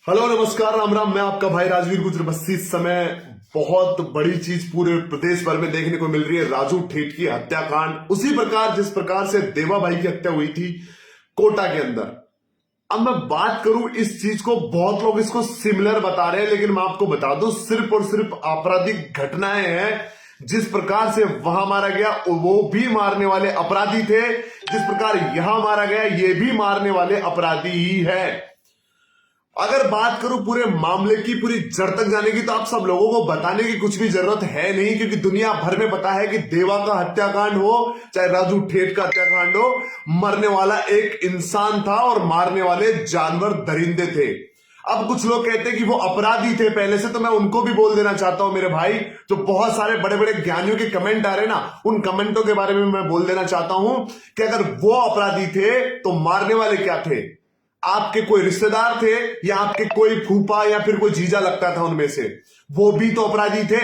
Hello नमस्कार राम राम। मैं आपका भाई राजवीर गुजर बस्ती। इस समय बहुत बड़ी चीज पूरे प्रदेश भर में देखने को मिल रही है, राजू ठेठ की हत्याकांड। उसी प्रकार जिस प्रकार से देवा भाई की हत्या हुई थी कोटा के अंदर। अब मैं बात करूं इस चीज को, बहुत लोग इसको सिमिलर बता रहे हैं, लेकिन मैं आपको बता दूं सिर्फ और सिर्फ आपराधिक घटनाएं हैं। जिस प्रकार से वहां मारा गया वो भी मारने वाले अपराधी थे, जिस प्रकार यहां मारा गया ये भी मारने वाले अपराधी ही है। अगर बात करूं पूरे मामले की पूरी जड़ तक जाने की, तो आप सब लोगों को बताने की कुछ भी जरूरत है नहीं, क्योंकि दुनिया भर में पता है कि देवा का हत्याकांड हो चाहे राजू ठेठ का हत्याकांड हो, मरने वाला एक इंसान था और मारने वाले जानवर दरिंदे थे। अब कुछ लोग कहते हैं कि वो अपराधी थे पहले से, तो मैं उनको भी बोल देना चाहता हूं मेरे भाई, जो बहुत सारे बड़े बड़े ज्ञानियों के कमेंट आ रहे हैं ना, उन कमेंटों के बारे में मैं बोल देना चाहता हूं कि अगर वो अपराधी थे तो मारने वाले क्या थे? आपके कोई रिश्तेदार थे या आपके कोई फूफा या फिर कोई जीजा लगता था उनमें से, वो भी तो अपराधी थे।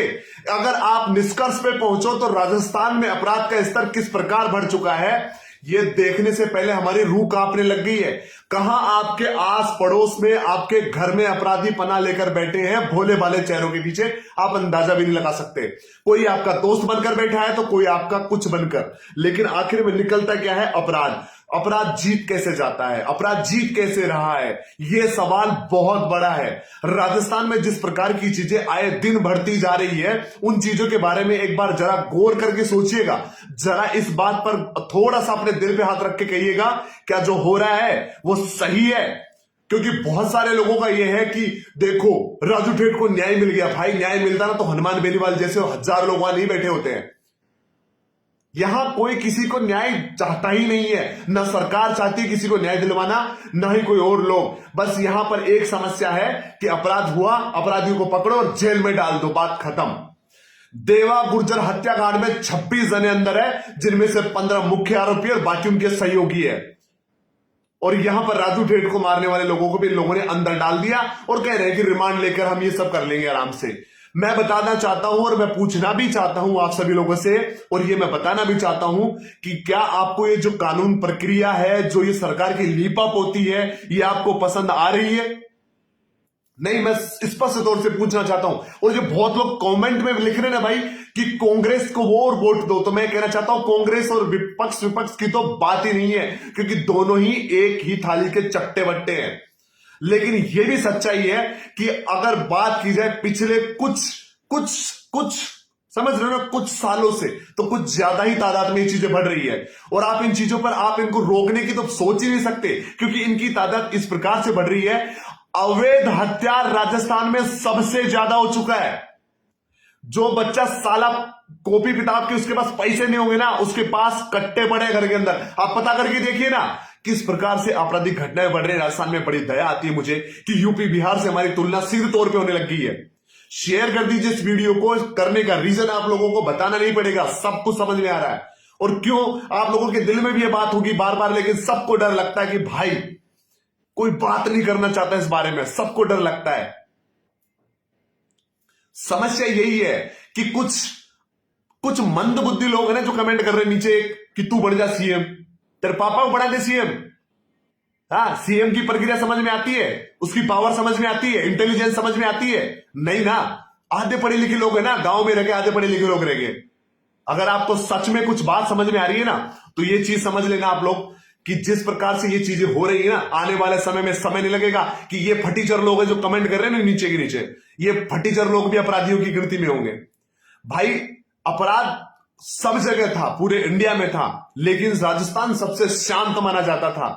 अगर आप निष्कर्ष पे पहुंचो तो राजस्थान में अपराध का स्तर किस प्रकार बढ़ चुका है, ये देखने से पहले हमारी रूह कांपने लग गई है। कहां आपके आस पड़ोस में आपके घर में अपराधी पना लेकर बैठे हैं भोले भाले चेहरों के पीछे, आप अंदाजा भी नहीं लगा सकते। कोई आपका दोस्त बनकर बैठा है तो कोई आपका कुछ बनकर, लेकिन आखिर में निकलता क्या है? अपराध। अपराध जीत कैसे जाता है, अपराध जीत कैसे रहा है, यह सवाल बहुत बड़ा है। राजस्थान में जिस प्रकार की चीजें आए दिन बढ़ती जा रही है, उन चीजों के बारे में एक बार जरा गौर करके सोचिएगा। जरा इस बात पर थोड़ा सा अपने दिल पे हाथ रख के कहिएगा, क्या जो हो रहा है वो सही है? क्योंकि बहुत सारे लोगों का यह है कि देखो राजू ठेठ को न्याय मिल गया। भाई न्याय मिलता ना तो हनुमान बेनीवाल जैसे हजार लोग वहां नहीं बैठे होते हैं। यहां कोई किसी को न्याय चाहता ही नहीं है, ना सरकार चाहती है किसी को न्याय दिलवाना, ना ही कोई और लोग। बस यहां पर एक समस्या है कि अपराध हुआ, अपराधियों को पकड़ो और जेल में डाल दो, बात खत्म। देवा गुर्जर हत्याकांड में 26 जने अंदर है, जिनमें से 15 मुख्य आरोपी और बाकी उनके सहयोगी है। और यहां पर राजू ठेठ को मारने वाले लोगों को भी लोगों ने अंदर डाल दिया और कह रहे हैं कि रिमांड लेकर हम ये सब कर लेंगे आराम से। मैं बताना चाहता हूं और मैं पूछना भी चाहता हूं आप सभी लोगों से, और ये मैं बताना भी चाहता हूं कि क्या आपको ये जो कानून प्रक्रिया है, जो ये सरकार की लीपअप होती है, ये आपको पसंद आ रही है? नहीं, मैं स्पष्ट तौर से पूछना चाहता हूं। और जो बहुत लोग कमेंट में लिख रहे हैं ना भाई कि कांग्रेस को वो और वोट दो, तो मैं कहना चाहता हूं कांग्रेस और विपक्ष की तो बात ही नहीं है, क्योंकि दोनों ही एक ही थाली के चट्टे बट्टे हैं। लेकिन यह भी सच्चाई है कि अगर बात की जाए पिछले कुछ कुछ कुछ समझ रहे हो ना, कुछ सालों से, तो कुछ ज्यादा ही तादाद में ये चीजें बढ़ रही है। और आप इन चीजों पर आप इनको रोकने की तो सोच ही नहीं सकते, क्योंकि इनकी तादाद इस प्रकार से बढ़ रही है। अवैध हत्या राजस्थान में सबसे ज्यादा हो चुका है। जो बच्चा साला कॉपी किताब के उसके पास पैसे नहीं होंगे ना, उसके पास कट्टे पड़े घर के अंदर। आप पता करके देखिए ना किस प्रकार से आपराधिक घटनाएं बढ़ रही है राजस्थान में। बड़ी दया आती है मुझे कि यूपी बिहार से हमारी तुलना सीधे तौर पे होने लग गई है। शेयर कर दीजिए इस वीडियो को। करने का रीजन आप लोगों को बताना नहीं पड़ेगा, सब कुछ समझ में आ रहा है। और क्यों आप लोगों के दिल में भी ये बात होगी बार बार, लेकिन सबको डर लगता है कि भाई कोई बात नहीं करना चाहता इस बारे में, सबको डर लगता है। समस्या यही है कि कुछ मंद बुद्धि लोग हैं ना जो कमेंट कर रहे हैं नीचे कि तू बन जा सीएम, तेरे पापा को बना दे सीएम। हाँ, सीएम की प्रक्रिया समझ में आती है, उसकी पावर समझ में आती है, इंटेलिजेंस समझ में आती है? नहीं ना। आधे पढ़े लिखे लोग है ना, गांव में रह के आधे पढ़े लिखे लोग रह गए। अगर आपको सच में कुछ बात समझ में आ रही है ना, तो ये चीज समझ लेना आप लोग कि जिस प्रकार से ये चीजें हो रही है ना, आने वाले समय में समय नहीं लगेगा कि ये फटीचर लोग हैं जो कमेंट कर रहे हैं ना नीचे के नीचे, ये फटीचर लोग भी अपराधियों की गिनती में होंगे। भाई अपराध सब जगह था, पूरे इंडिया में था, लेकिन राजस्थान सबसे शांत माना जाता था।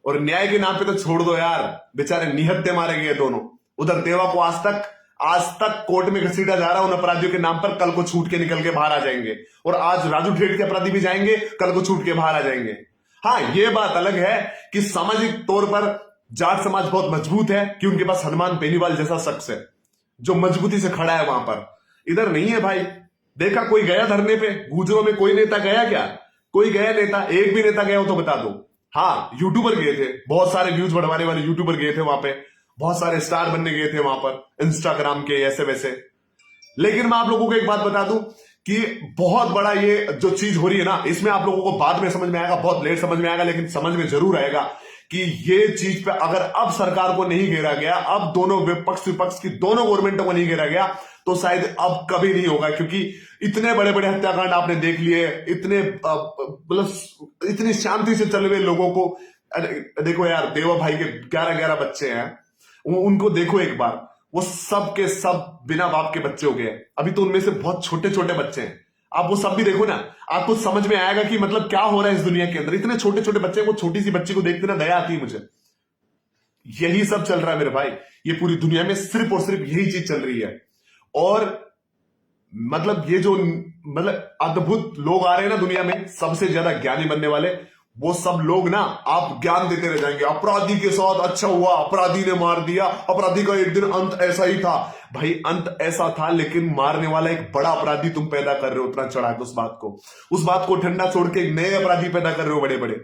और न्याय के नाम पे तो छोड़ दो यार, बेचारे निहत्थे मारे गए दोनों। उधर देवा को आज तक कोर्ट में घसीटा जा रहा है उन अपराधियों के नाम पर, कल को छूट के निकल के बाहर आ जाएंगे। और आज राजू ठेठ के अपराधी भी जाएंगे, कल को छूट के बाहर आ जाएंगे। हाँ, यह बात अलग है कि सामाजिक तौर पर जाट समाज बहुत मजबूत है कि उनके पास हनुमान बेनीवाल जैसा शख्स है जो मजबूती से खड़ा है वहां पर। इधर नहीं है भाई। देखा कोई गया धरने पे? गुजरों में कोई नेता गया क्या? कोई गया नेता? एक भी नेता गया हो तो बता दो। हाँ, यूट्यूबर गए थे, बहुत सारे व्यूज बढ़वाने वाले यूट्यूबर गए थे वहां पे, बहुत सारे स्टार बनने गए थे वहां पर इंस्टाग्राम के ऐसे वैसे। लेकिन मैं आप लोगों को एक बात बता दूं कि बहुत बड़ा ये जो चीज हो रही है ना, इसमें आप लोगों को बाद में समझ में आएगा, बहुत लेट समझ में आएगा, लेकिन समझ में जरूर आएगा कि ये चीज पे अगर अब सरकार को नहीं घेरा गया, अब दोनों विपक्ष की दोनों गवर्नमेंटों को नहीं घेरा गया, तो शायद अब कभी नहीं होगा। क्योंकि इतने बड़े बड़े हत्याकांड आपने देख लिए, इतने मतलब इतनी शांति से चल रहे लोगों को। देखो यार, देवा भाई के 11-11 बच्चे हैं, उनको देखो एक बार, वो सब के सब बिना बाप के बच्चे हो गए। अभी तो उनमें से बहुत छोटे छोटे बच्चे हैं, आप वो सब भी देखो ना, आपको समझ में आएगा कि मतलब क्या हो रहा है इस दुनिया के अंदर। इतने छोटे छोटे बच्चे, वो छोटी सी बच्ची को देखते ना दया आती है मुझे। यही सब चल रहा है मेरे भाई, ये पूरी दुनिया में सिर्फ और सिर्फ यही चीज चल रही है। और मतलब ये जो मतलब अद्भुत लोग आ रहे हैं ना दुनिया में, सबसे ज्यादा ज्ञानी बनने वाले, वो सब लोग ना आप ज्ञान देते रह जाएंगे। अपराधी के साथ अच्छा हुआ, अपराधी ने मार दिया, अपराधी का एक दिन अंत ऐसा ही था। भाई अंत ऐसा था, लेकिन मारने वाला एक बड़ा अपराधी तुम पैदा कर रहे हो, उतना चढ़ा के उस बात को ठंडा छोड़ के एक नए अपराधी पैदा कर रहे हो बड़े बड़े।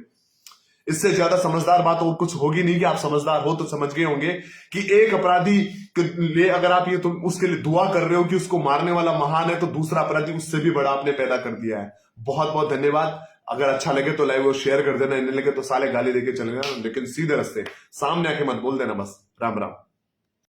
इससे ज्यादा समझदार बात और कुछ होगी नहीं। कि आप समझदार हो तो समझ गए होंगे कि एक अपराधी के लिए अगर आप ये तुम उसके लिए दुआ कर रहे हो कि उसको मारने वाला महान है, तो दूसरा अपराधी उससे भी बड़ा आपने पैदा कर दिया है। बहुत बहुत धन्यवाद। अगर अच्छा लगे तो लाइव वो शेयर कर देना, नहीं लगे तो साले गाली देके चले जाना, लेकिन सीधे रास्ते सामने आके मत बोल देना बस। राम राम।